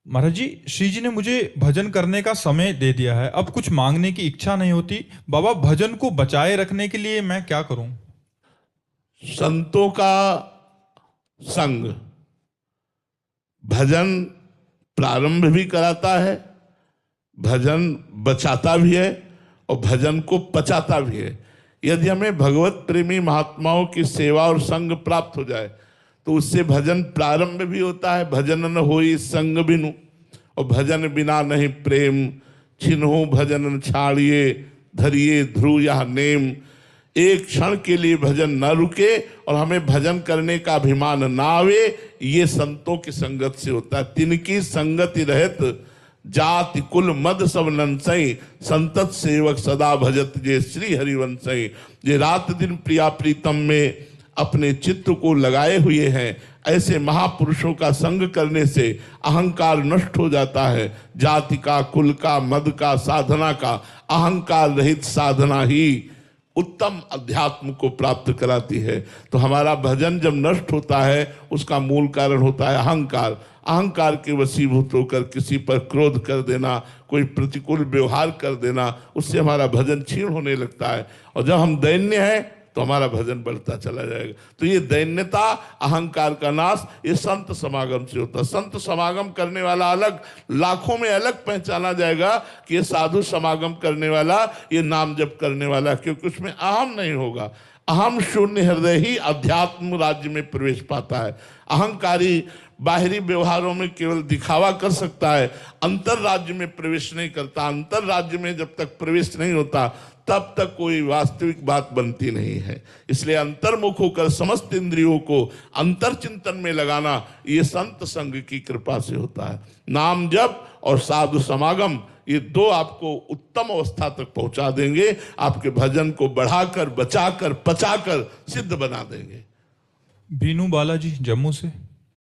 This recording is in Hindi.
महाराज जी, श्री जी ने मुझे भजन करने का समय दे दिया है। अब कुछ मांगने की इच्छा नहीं होती। बाबा, भजन को बचाए रखने के लिए मैं क्या करूं? संतों का संग भजन प्रारंभ भी कराता है, भजन बचाता भी है और भजन को पचाता भी है। यदि हमें भगवत प्रेमी महात्माओं की सेवा और संग प्राप्त हो जाए तो उससे भजन प्रारंभ भी होता है। भजन न होई संग बिनु, और भजन बिना नहीं प्रेम, छिन्हो भजन छाड़िए, धरिए ध्रुव यह नेम। एक क्षण के लिए भजन न रुके और हमें भजन करने का अभिमान ना आवे, ये संतों की संगत से होता है। तिनकी संगति रहत जाति कुल मद सब नंसई, संतत सेवक सदा भजत जे श्री हरिवंशई। ये रात दिन प्रिया प्रीतम में अपने चित्त को लगाए हुए हैं। ऐसे महापुरुषों का संग करने से अहंकार नष्ट हो जाता है। जाति का, कुल का, मद का, साधना का, अहंकार रहित साधना ही उत्तम अध्यात्म को प्राप्त कराती है। तो हमारा भजन जब नष्ट होता है उसका मूल कारण होता है अहंकार। अहंकार के वशीभूत होकर किसी पर क्रोध कर देना, कोई प्रतिकूल व्यवहार कर देना, उससे हमारा भजन क्षीण होने लगता है। और जब हम दैन्य हैं तो हमारा भजन बढ़ता चला जाएगा। तो ये दैन्यता, अहंकार का नाश, ये संत समागम से होता है। संत समागम करने वाला अलग, लाखों में अलग पहचाना जाएगा कि ये साधु समागम करने वाला, ये नाम जप करने वाला, क्योंकि उसमें अहम नहीं होगा। अहम शून्य हृदय ही अध्यात्म राज्य में प्रवेश पाता है। अहंकारी बाहरी व्यवहारों में केवल दिखावा कर सकता है, अंतर राज्य में प्रवेश नहीं करता। अंतर राज्य में जब तक प्रवेश नहीं होता तब तक कोई वास्तविक बात बनती नहीं है। इसलिए अंतर्मुख होकर समस्त इंद्रियों को अंतर चिंतन में लगाना, ये संत संग की कृपा से होता है। नाम जप और साधु समागम, ये दो आपको उत्तम अवस्था तक पहुंचा देंगे, आपके भजन को बढ़ाकर, बचाकर, पचाकर सिद्ध बना देंगे। बीनू बालाजी, जम्मू से।